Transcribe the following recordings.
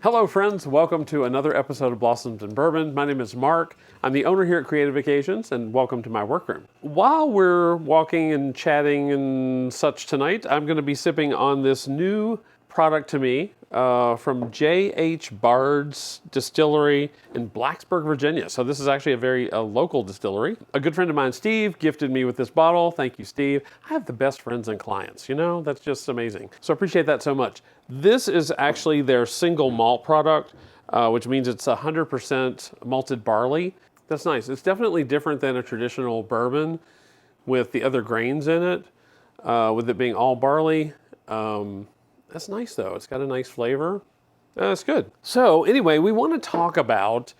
Hello friends, welcome to another episode of Blossoms and Bourbon. My name is Mark. I'm the owner here at Creative Occasions, and welcome to my workroom. While we're walking and chatting and such tonight, I'm going to be sipping on this new product to me from J.H. Bard's Distillery in Blacksburg, Virginia. So this is actually a very local distillery. A good friend of mine, Steve, gifted me with this bottle. Thank you, Steve. I have the best friends and clients, you know, that's just amazing. So I appreciate that so much. This is actually their single malt product, which means it's 100% malted barley. That's nice. It's definitely different than a traditional bourbon with the other grains in it, with it being all barley. That's nice though. It's got a nice flavor. It's good. So anyway, we want to talk about,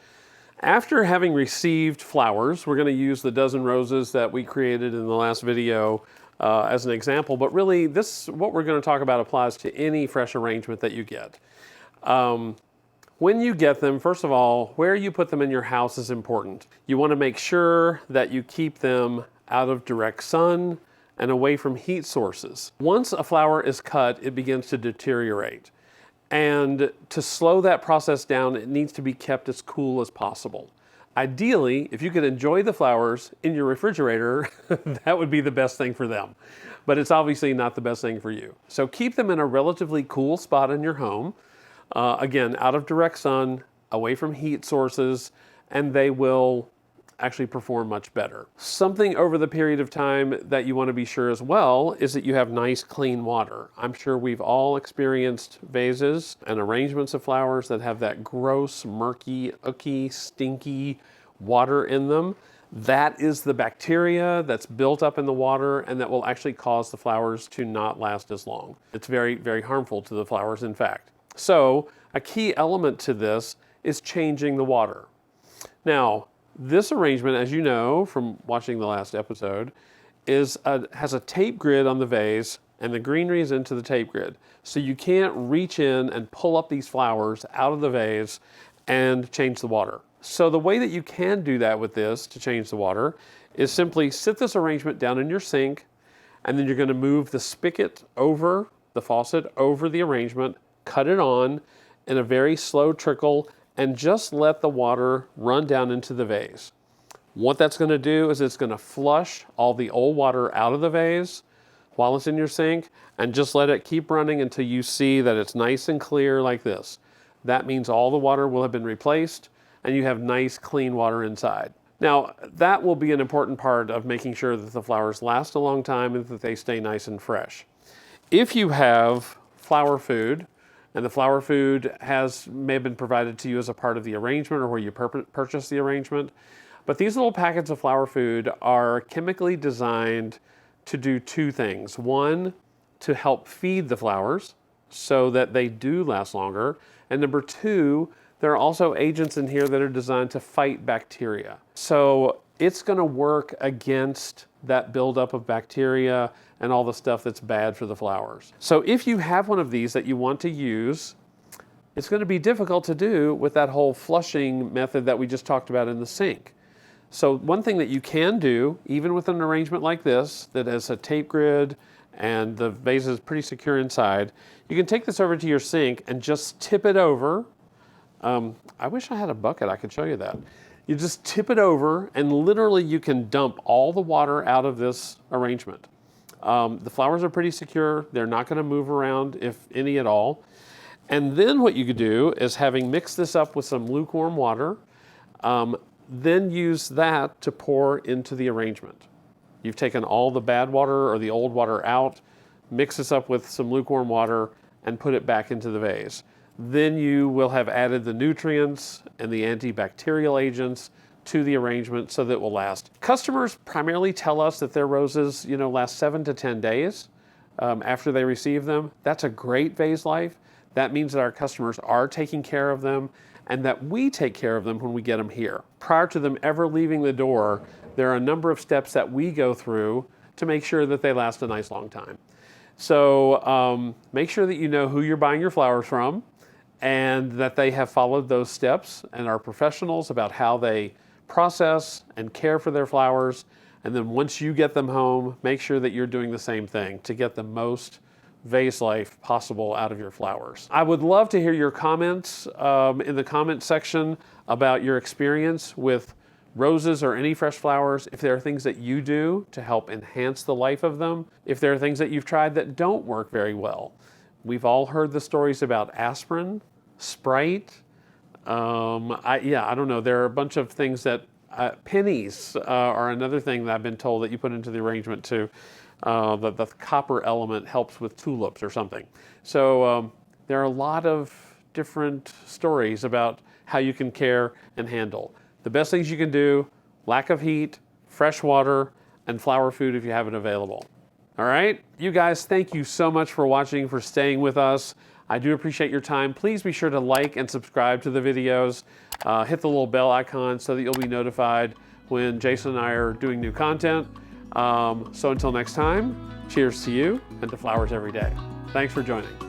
after having received flowers, we're going to use the dozen roses that we created in the last video as an example, but really what we're going to talk about applies to any fresh arrangement that you get. When you get them, first of all, where you put them in your house is important. You want to make sure that you keep them out of direct sun and away from heat sources. Once a flower is cut, it begins to deteriorate. And to slow that process down, it needs to be kept as cool as possible. Ideally, if you could enjoy the flowers in your refrigerator, that would be the best thing for them. But it's obviously not the best thing for you. So keep them in a relatively cool spot in your home. Again, out of direct sun, away from heat sources, and they will actually perform much better. Something over the period of time that you want to be sure as well is that you have nice clean water. I'm sure we've all experienced vases and arrangements of flowers that have that gross, murky, ooky, stinky water in them. That is the bacteria that's built up in the water and that will actually cause the flowers to not last as long. It's very, very harmful to the flowers, in fact. So a key element to this is changing the water. Now, this arrangement, as you know from watching the last episode, has a tape grid on the vase, and the greenery is into the tape grid. So you can't reach in and pull up these flowers out of the vase and change the water. So the way that you can do that with this to change the water is simply sit this arrangement down in your sink, and then you're going to move the spigot over the faucet, over the arrangement, cut it on in a very slow trickle, and just let the water run down into the vase. What that's going to do is it's going to flush all the old water out of the vase while it's in your sink, and just let it keep running until you see that it's nice and clear like this. That means all the water will have been replaced and you have nice clean water inside. Now, that will be an important part of making sure that the flowers last a long time and that they stay nice and fresh. If you have flower food, and the flower food may have been provided to you as a part of the arrangement or where you purchase the arrangement. But these little packets of flower food are chemically designed to do two things. One, to help feed the flowers so that they do last longer. And number two, there are also agents in here that are designed to fight bacteria. So it's going to work against that buildup of bacteria and all the stuff that's bad for the flowers. So if you have one of these that you want to use, it's going to be difficult to do with that whole flushing method that we just talked about in the sink. So one thing that you can do, even with an arrangement like this, that has a tape grid and the vase is pretty secure inside, you can take this over to your sink and just tip it over. I wish I had a bucket, I could show you that. You just tip it over and literally you can dump all the water out of this arrangement. The flowers are pretty secure. They're not going to move around, if any at all. And then what you could do is, having mixed this up with some lukewarm water, then use that to pour into the arrangement. You've taken all the bad water or the old water out, mix this up with some lukewarm water, and put it back into the vase. Then you will have added the nutrients and the antibacterial agents to the arrangement so that it will last. Customers primarily tell us that their roses, last 7 to 10 days after they receive them. That's a great vase life. That means that our customers are taking care of them and that we take care of them when we get them here. Prior to them ever leaving the door, there are a number of steps that we go through to make sure that they last a nice long time. So make sure that you know who you're buying your flowers from and that they have followed those steps and are professionals about how they process and care for their flowers, And then once you get them home, make sure that you're doing the same thing to get the most vase life possible out of your flowers. I would love to hear your comments in the comment section about your experience with roses or any fresh flowers, if there are things that you do to help enhance the life of them, if there are things that you've tried that don't work very well. We've all heard the stories about aspirin, Sprite. I don't know, there are a bunch of things that, pennies are another thing that I've been told that you put into the arrangement too. That the copper element helps with tulips or something. So there are a lot of different stories about how you can care and handle. The best things you can do: lack of heat, fresh water, and flower food if you have it available. All right, you guys, thank you so much for watching, for staying with us. I do appreciate your time. Please be sure to like and subscribe to the videos. Hit the little bell icon so that you'll be notified when Jason and I are doing new content. So until next time, cheers to you and to flowers every day. Thanks for joining.